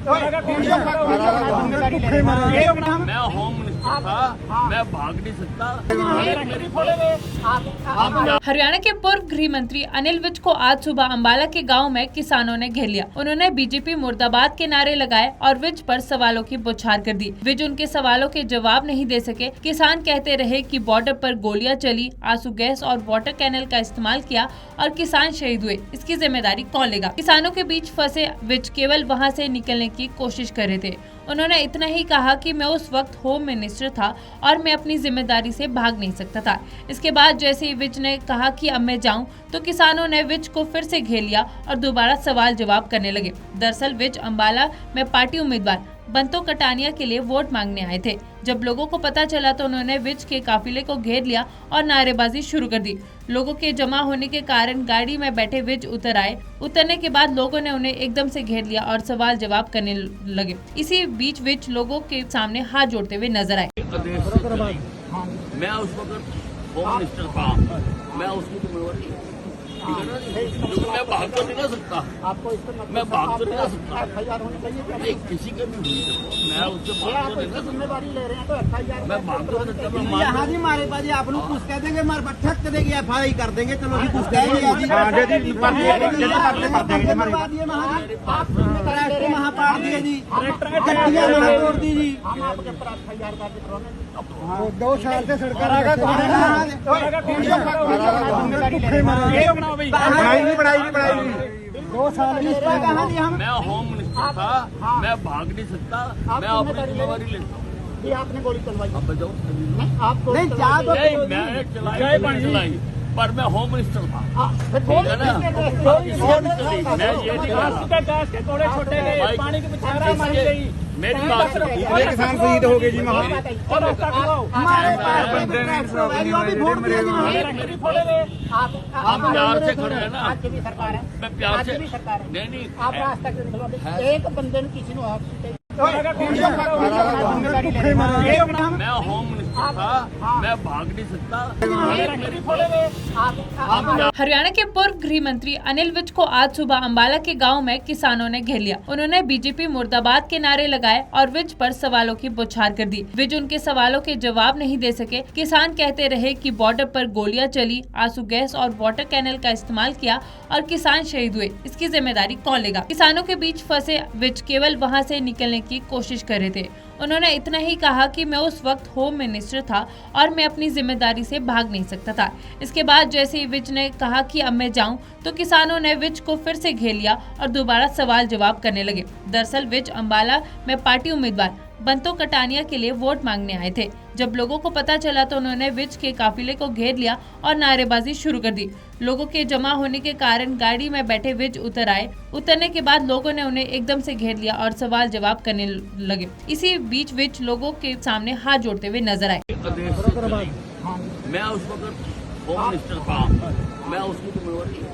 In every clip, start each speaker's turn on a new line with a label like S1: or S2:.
S1: मैं home minister था, मैं भाग नहीं सकता।
S2: हरियाणा के पूर्व गृह मंत्री अनिल विज को आज सुबह अंबाला के गांव में किसानों ने घेर लिया। उन्होंने बीजेपी मुर्दाबाद के नारे लगाए और विज पर सवालों की बौछार कर दी। विज उनके सवालों के जवाब नहीं दे सके। किसान कहते रहे कि बॉर्डर पर गोलियां चली, आंसू गैस और वाटर कैनल का इस्तेमाल किया और किसान शहीद हुए। इसकी जिम्मेदारी कौन लेगा? किसानों के बीच फंसे विज केवल वहां से निकलने की कोशिश कर रहे थे। उन्होंने इतना ही कहा कि मैं उस वक्त होम मिनिस्टर था और मैं अपनी जिम्मेदारी से भाग नहीं सकता था। इसके बाद जैसे ही विज ने कहा कि अब मैं जाऊं, तो किसानों ने विज को फिर से घेर लिया और दोबारा सवाल जवाब करने लगे। दरअसल विज अंबाला में पार्टी उम्मीदवार बंतो कटानिया के लिए वोट मांगने आए थे। जब लोगों को पता चला तो उन्होंने विज के काफिले को घेर लिया और नारेबाजी शुरू कर दी। लोगों के जमा होने के कारण गाड़ी में बैठे विज उतर आए। उतरने के बाद लोगों ने उन्हें एकदम से घेर लिया और सवाल जवाब करने लगे। इसी बीच विज लोगों के सामने हाथ जोड़ते हुए नजर आए।
S1: मैं उस वक्त होम मिनिस्टर था, मैं उसकी जिम्मेवारी मैं भाग तो नहीं ना सकता।
S3: आपको इस पर
S1: मैं भाग तो नहीं ना सकता।
S3: FIR होनी चाहिए।
S1: नहीं, किसी के भी हुई मैं उससे भाग तो नहीं ना सकता।
S3: जिम्मेवारी ले रहे हैं तो FIR
S1: मैं भाग तो नहीं सकता।
S3: यहाँ जी मारे बाजी आप लोग कुछ कह देंगे, मार ठक देगी FIR कर देंगे। चलो जी कुछ कहेंगे वहाँ पाड़ दिए जी, गड्डियाँ वहाँ तोड़ दी जी। हम आपके ऊपर FIR कर 2 साल से सड़क
S1: मैं
S3: 2 साल
S1: मैं होम मिनिस्टर था, मैं भाग नहीं सकता। मैं अपनी जिम्मेवारी लेता हूँ।
S3: जी आपने गोली चलवाई।
S1: अब बजाओ
S3: आप
S1: नहीं, मैं चलाई पर मैं होम मिनिस्टर था। ठीक है ना? मैं ये नहीं कह रहा।
S3: पानी की पिछाड़ा मारी गई।
S1: मेरी बात सुनो।
S4: किसान शहीद हो गए जी
S1: आप प्यार से खड़े हैं ना?
S3: आज भी सरकार है,
S1: मैं प्यार से
S3: सरकार है।
S1: नहीं
S3: आप रास्ता क्यों निकलवाते? एक बंदे ने किसी ने
S1: मैं होम मिनिस्टर था, मैं भाग नहीं सकता।
S2: हरियाणा के पूर्व गृह मंत्री अनिल विज को आज सुबह अंबाला के गांव में किसानों ने घेर लिया। उन्होंने बीजेपी मुर्दाबाद के नारे लगाए और विज पर सवालों की बौछार कर दी। विज उनके सवालों के जवाब नहीं दे सके। किसान कहते रहे कि बॉर्डर पर गोलियां चली, आंसू गैस और वाटर कैनल का इस्तेमाल किया और किसान शहीद हुए। इसकी जिम्मेदारी कौन लेगा? किसानों के बीच फंसे विज केवल वहां से निकलने की कोशिश कर रहे थे। उन्होंने इतना ही कहा कि मैं उस वक्त होम मिनिस्टर था और मैं अपनी जिम्मेदारी से भाग नहीं सकता था। इसके बाद जैसे ही विज ने कहा कि अब मैं जाऊं, तो किसानों ने विज को फिर से घेर लिया और दोबारा सवाल जवाब करने लगे। दरअसल विज अंबाला में पार्टी उम्मीदवार बंतो कटानिया के लिए वोट मांगने आए थे। जब लोगों को पता चला तो उन्होंने विज के काफिले को घेर लिया और नारेबाजी शुरू कर दी। लोगों के जमा होने के कारण गाड़ी में बैठे विज उतर आए। उतरने के बाद लोगों ने उन्हें एकदम से घेर लिया और सवाल जवाब करने लगे। इसी बीच विज लोगों के सामने हाथ जोड़ते हुए नजर आए।
S1: मैं उस वक्त होम मिनिस्टर था, मैं उसकी जिम्मेवारी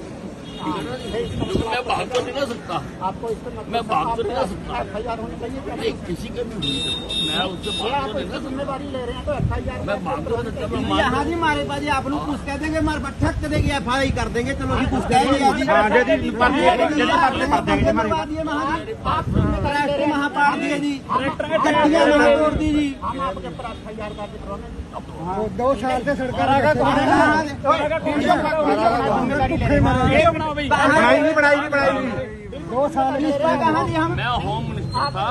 S1: मैं भाग तो नहीं ना सकता।
S3: आपको इस पर
S1: मैं भाग तो नहीं ना सकता।
S3: FIR होनी चाहिए।
S1: नहीं, किसी के भी हुई मैं उससे भाग तो नहीं ना सकता।
S3: जिम्मेवारी ले रहे हैं तो FIR
S1: मैं भाग तो नहीं सकता।
S3: यहाँ जी मारे बाजी आप लोग कुछ कह देंगे, मार ठक देगी FIR कर देंगे। चलो जी कुछ कहेंगे वहाँ पाड़ दिए जी, गड्डियाँ वहाँ तोड़ दी जी। हम आपके ऊपर FIR कर 2 साल से सड़क
S4: बनाई
S3: 2 साल
S1: मैं होम मिनिस्टर था,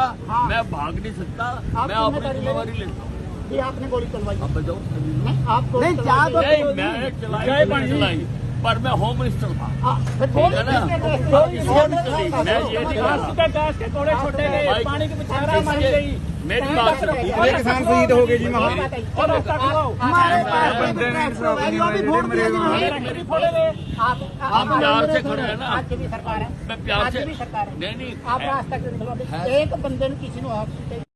S1: मैं भाग नहीं सकता। मैं अपनी जिम्मेवारी लेता हूँ।
S3: जी आपने गोली चलवाई।
S1: अब बजाओ
S3: आप
S1: नहीं, मैं चलाई पर मैं होम मिनिस्टर था। ठीक है ना? मैं ये नहीं कह रहा।
S3: पानी की पिछाड़ा मारी गई।
S1: मेरी बात सुनो।
S4: किसान शहीद हो गए जी
S1: आप प्यार से खड़े हैं ना?
S3: आज भी सरकार है,
S1: मैं प्यार से
S3: सरकार है।
S1: नहीं
S3: आप रास्ता क्यों निकलवाते? एक बंदे ने किसी ने